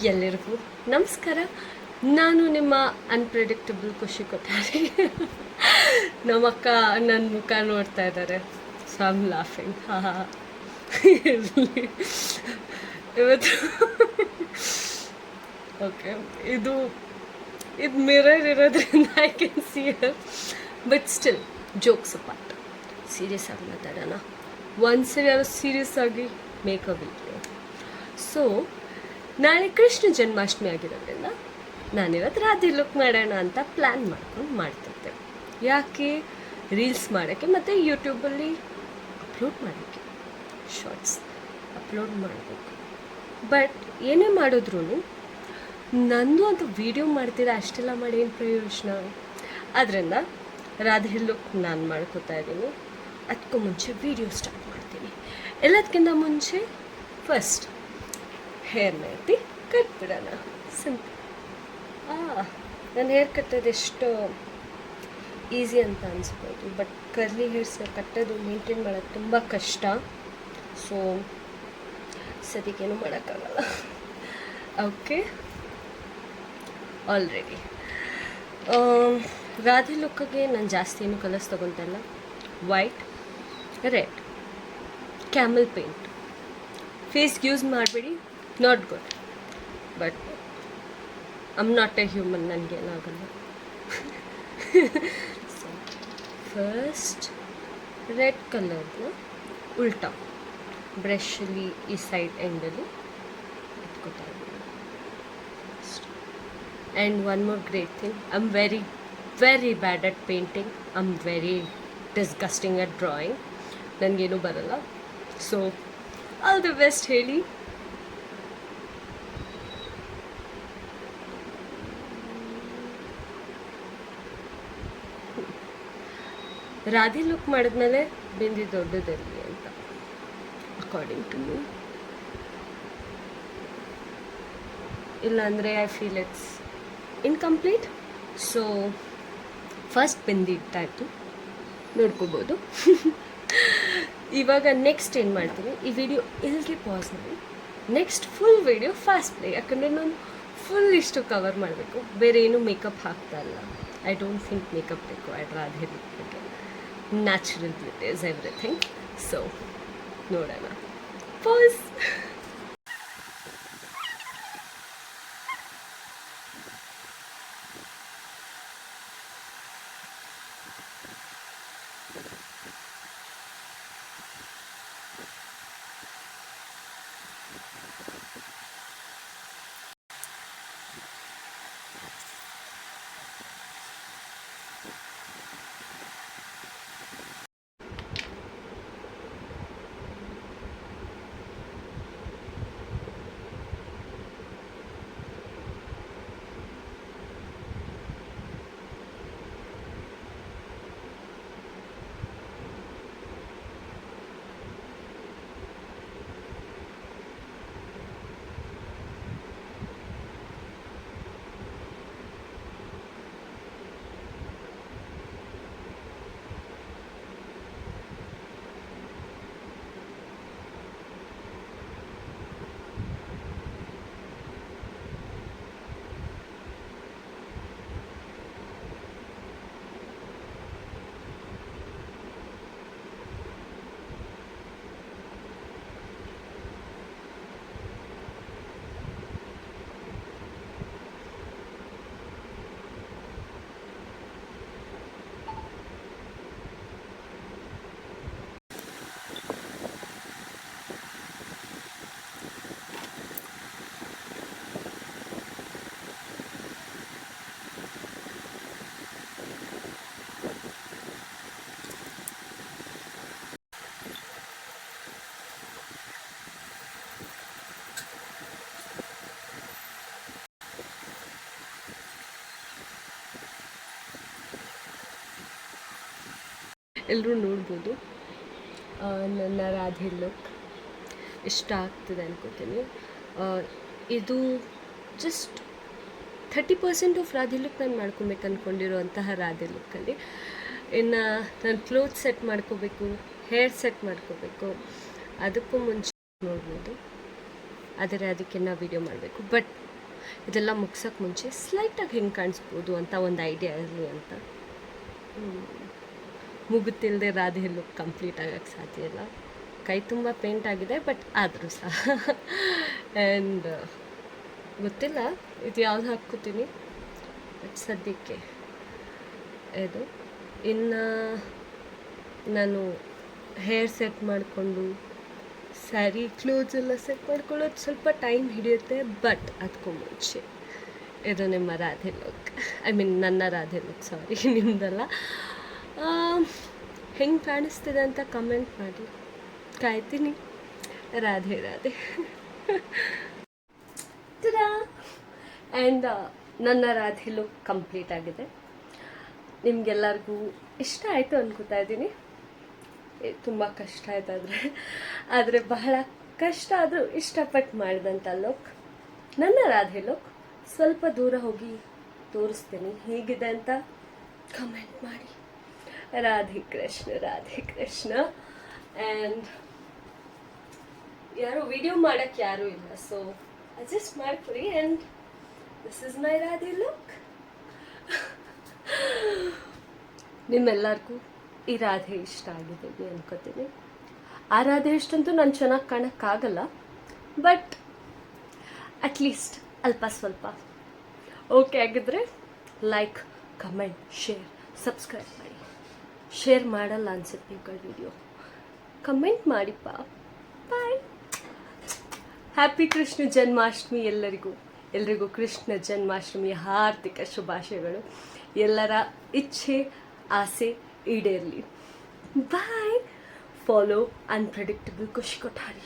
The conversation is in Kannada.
ಎಲ್ಲರಿಗೂ ನಮಸ್ಕಾರ. ನಾನು ನಿಮ್ಮ ಅನ್ಪ್ರೆಡಿಕ್ಟಬಲ್ ಖುಷಿ ಕೊಟ್ಟಾರೆ. ನಮ್ಮಕ್ಕ ನನ್ನ ಮುಖ ನೋಡ್ತಾ ಇದ್ದಾರೆ, ಸೊ ಐ ಆಮ್ ಲಾಫಿಂಗ್. ಇವತ್ತು ಓಕೆ, ಇದು ಮಿರರ್ ಇರೋದ್ರಿಂದ I can see her, but still jokes apart, serious ಆಗಿ ಮಾತಾಡೋಣ. ಒಂದ್ಸರಿ ಯಾರು ಸೀರಿಯಸ್ ಆಗಿ ಮೇಕ್ ಅ ವಿಡಿಯೋ. ಸೊ ನಾಳೆ ಕೃಷ್ಣ ಜನ್ಮಾಷ್ಟಮಿ ಆಗಿರೋದ್ರಿಂದ ನಾನಿವತ್ತು ರಾತ್ರಿ ಲುಕ್ ಮಾಡೋಣ ಅಂತ ಪ್ಲ್ಯಾನ್ ಮಾಡ್ಕೊಂಡು ಮಾಡ್ತಿದ್ದೆ. ಯಾಕೆ? ರೀಲ್ಸ್ ಮಾಡೋಕ್ಕೆ ಮತ್ತು ಯೂಟ್ಯೂಬಲ್ಲಿ ಅಪ್ಲೋಡ್ ಮಾಡೋಕ್ಕೆ, ಶಾರ್ಟ್ಸ್ ಅಪ್ಲೋಡ್ ಮಾಡಬೇಕು. ಬಟ್ ಏನೇ ಮಾಡಿದ್ರೂ ನಂದು ಅಂತ ವೀಡಿಯೋ ಮಾಡ್ತೀರಾ, ಅಷ್ಟೆಲ್ಲ ಮಾಡಿ ಏನು ಪ್ರಯೋಜನ? ಅದರಿಂದ ರಾಧೆ ಲುಕ್ ನಾನು ಮಾಡ್ಕೋತಾ ಇದ್ದೀನಿ. ಅದಕ್ಕೂ ಮುಂಚೆ ವೀಡಿಯೋ ಸ್ಟಾರ್ಟ್ ಮಾಡ್ತೀನಿ. ಎಲ್ಲದಕ್ಕಿಂತ ಮುಂಚೆ ಫಸ್ಟ್ ಹೇರ್ನ ಎತ್ತಿ ಕಟ್ಬಿಡೋಣ, ಸಿಂಪಲ್. ನನ್ನ ಹೇರ್ ಕಟ್ಟೋದು ಎಷ್ಟು ಈಸಿ ಅಂತ ಅನಿಸ್ಬೋದು, ಬಟ್ ಕರ್ಲಿ ಹೇರ್ಸ್ನ ಕಟ್ಟೋದು ಮೇಂಟೈನ್ ಮಾಡೋದು ತುಂಬ ಕಷ್ಟ. ಸೊ ಸದ್ಯಕ್ಕೇನು ಮಾಡೋಕ್ಕಾಗಲ್ಲ. ಓಕೆ, ಆಲ್ರೆಡಿ ರಾಧೆ ಲುಕ್ಕಿಗೆ ನಾನು ಜಾಸ್ತಿ ಏನು ಕಲರ್ಸ್ ತೊಗೊತಾ ಇಲ್ಲ. White, red, camel paint. ಫೇಸ್ಗೆ ಯೂಸ್ ಮಾಡಬೇಡಿ, not good. But I'm not a human, ನನಗೇನಾಗಲ್ಲ. ಸೊ ಫಸ್ಟ್ ರೆಡ್ ಕಲರ್ನ ಉಲ್ಟಾ ಬ್ರಷಲ್ಲಿ ಈ ಸೈಡ್ ಎಂಡಲ್ಲಿ ಇಟ್ಕೋತಾ ಇದ್ದೀನಿ. And one more great thing, I am very very bad at painting. I am very disgusting at drawing. ನನಗೇನು ಬರಲ್ಲ. ಸೊ ಆಲ್ ದಿ ಬೆಸ್ಟ್ ಹೇಳಿ. ರಾಧೆ ಲುಕ್ ಮಾಡಿದ್ಮೇಲೆ ಬಿಂದಿ ದೊಡ್ಡದಿರಲಿ ಅಂತ, ಅಕಾರ್ಡಿಂಗ್ ಟು ಮೀ. ಇಲ್ಲಾಂದರೆ I feel it's incomplete. So first bindi ಇಟ್ಟಾಯಿತು, ನೋಡ್ಕೋಬೋದು. ಇವಾಗ ನೆಕ್ಸ್ಟ್ ಏನು ಮಾಡ್ತೀನಿ, ಈ ವಿಡಿಯೋ ಇಲ್ಲಿಗೆ ಪಾಸ್ ಮಾಡಿ next full video fast play. ಯಾಕಂದರೆ ನಾನು ಫುಲ್ ಇಷ್ಟು ಕವರ್ ಮಾಡಬೇಕು, ಬೇರೆ ಏನೂ ಮೇಕಪ್ ಹಾಕ್ತಾ ಇಲ್ಲ. I don't think makeup required Radhe ಲುಕ್ಗೆ. Natural beauty is everything. So ನೋಡೋಣ, ಪಾಸ್. ಎಲ್ಲರೂ ನೋಡ್ಬೋದು ನನ್ನ ರಾಧೆ ಲುಕ್ ಇಷ್ಟ ಆಗ್ತದೆ ಅನ್ಕೋತೀನಿ. ಇದು ಜಸ್ಟ್ 30% ಆಫ್ ರಾಧೆ ಲುಕ್ ನಾನು ಮಾಡ್ಕೊಬೇಕು ಅಂದ್ಕೊಂಡಿರೋಂತಹ ರಾಧೆ ಲುಕ್ಕಲ್ಲಿ. ಇನ್ನು ನಾನು ಕ್ಲೋತ್ ಸೆಟ್ ಮಾಡ್ಕೋಬೇಕು, ಹೇರ್ ಸೆಟ್ ಮಾಡ್ಕೋಬೇಕು, ಅದಕ್ಕೂ ಮುಂಚೆ ನೋಡ್ಬೋದು. ಆದರೆ ಅದಕ್ಕೆ ನಾವು ವಿಡಿಯೋ ಮಾಡಬೇಕು. ಬಟ್ ಇದೆಲ್ಲ ಮುಗ್ಸೋಕ್ಕೆ ಮುಂಚೆ ಸ್ಲೈಟಾಗಿ ಹೆಂಗೆ ಕಾಣಿಸ್ಬೋದು ಅಂತ ಒಂದು ಐಡಿಯಾ ಇರಲಿ ಅಂತ. ಮುಗುತ್ತಿಲ್ಲದೆ ರಾಧೆ ಲುಕ್ ಕಂಪ್ಲೀಟ್ ಆಗೋಕ್ಕೆ ಸಾಧ್ಯ ಇಲ್ಲ. ಕೈ ತುಂಬ ಪೇಂಟ್ ಆಗಿದೆ, ಬಟ್ ಆದರೂ ಸಹ ಆ್ಯಂಡ್ ಗೊತ್ತಿಲ್ಲ ಇದು ಯಾವ್ದು ಹಾಕ್ಕೋತೀನಿ, ಬಟ್ ಸದ್ಯಕ್ಕೆ ಇದು. ಇನ್ನು ನಾನು ಹೇರ್ ಸೆಟ್ ಮಾಡಿಕೊಂಡು ಸ್ಯಾರಿ ಕ್ಲೋತ್ಸ್ ಎಲ್ಲ ಸೆಟ್ ಮಾಡ್ಕೊಳ್ಳೋದು ಸ್ವಲ್ಪ ಟೈಮ್ ಹಿಡಿಯುತ್ತೆ, ಬಟ್ ಅದಕ್ಕೂ ಮುಂಚೆ ಇದು ನಿಮ್ಮ ರಾಧೆ ಲುಕ್, ಐ ಮೀನ್ ನನ್ನ ರಾಧೆ ಲುಕ್, ಸಾರಿ ನಿಮ್ಮದಲ್ಲ. ಹೆಂಗೆ ಕಾಣಿಸ್ತಿದೆ ಅಂತ ಕಮೆಂಟ್ ಮಾಡಿ, ಕಾಯ್ತೀನಿ. ರಾಧೆ ರಾಧೆ. ಆ್ಯಂಡ್ ನನ್ನ ರಾಧೆ ಲುಕ್ ಕಂಪ್ಲೀಟ್ ಆಗಿದೆ. ನಿಮಗೆಲ್ಲರಿಗೂ ಇಷ್ಟ ಆಯಿತು ಅನ್ಕೋತಾ ಇದ್ದೀನಿ. ತುಂಬ ಕಷ್ಟ ಆಯ್ತು ಆದರೆ ಬಹಳ ಕಷ್ಟ ಆದರೂ ಇಷ್ಟಪಟ್ಟು ಮಾಡಿದಂಥ ಲುಕ್ ನನ್ನ ರಾಧೆ ಲುಕ್. ಸ್ವಲ್ಪ ದೂರ ಹೋಗಿ ತೋರಿಸ್ತೀನಿ ಹೇಗಿದೆ ಅಂತ ಕಮೆಂಟ್ ಮಾಡಿ. ರಾಧೆ ಕೃಷ್ಣ ರಾಧೆ ಕೃಷ್ಣ. ಆ್ಯಂಡ್ ಯಾರು ವಿಡಿಯೋ ಮಾಡೋಕ್ಕೆ ಯಾರೂ ಇಲ್ಲ, ಸೊ ಅಡ್ಜಸ್ಟ್ ಮಾಡ್ಕೊರಿ. And this is my Radhe look. ನಿಮ್ಮೆಲ್ಲರಿಗೂ ಈ ರಾಧೆ ಇಷ್ಟ ಆಗಿದೆ ಅನ್ಕೋತೀನಿ. ಆ ರಾಧೆ ಇಷ್ಟಂತೂ ನಾನು ಚೆನ್ನಾಗಿ ಕಾಣೋಕ್ಕಾಗಲ್ಲ, ಬಟ್ ಅಟ್ಲೀಸ್ಟ್ ಅಲ್ಪ ಸ್ವಲ್ಪ ಓಕೆ ಆಗಿದ್ರೆ ಲೈಕ್, ಕಮೆಂಟ್, ಶೇರ್, ಸಬ್ಸ್ಕ್ರೈಬ್ ಮಾಡಿ. ಶೇರ್ ಮಾಡಲ್ಲ ಅನ್ಸುತ್ತೆ ಇವುಗಳ ವಿಡಿಯೋ, ಕಮೆಂಟ್ ಮಾಡಿಪ್ಪ. ಬಾಯ್. ಹ್ಯಾಪಿ ಕೃಷ್ಣ ಜನ್ಮಾಷ್ಟಮಿ ಎಲ್ರಿಗೂ ಕೃಷ್ಣ ಜನ್ಮಾಷ್ಟಮಿಯ ಹಾರ್ದಿಕ ಶುಭಾಶಯಗಳು. ಎಲ್ಲರ ಇಚ್ಛೆ ಆಸೆ ಈಡೇರಲಿ. ಬಾಯ್. ಫಾಲೋ ಅನ್ಪ್ರೆಡಿಕ್ಟಬಲ್ ಖುಷಿ ಕೊಠಾರಿ.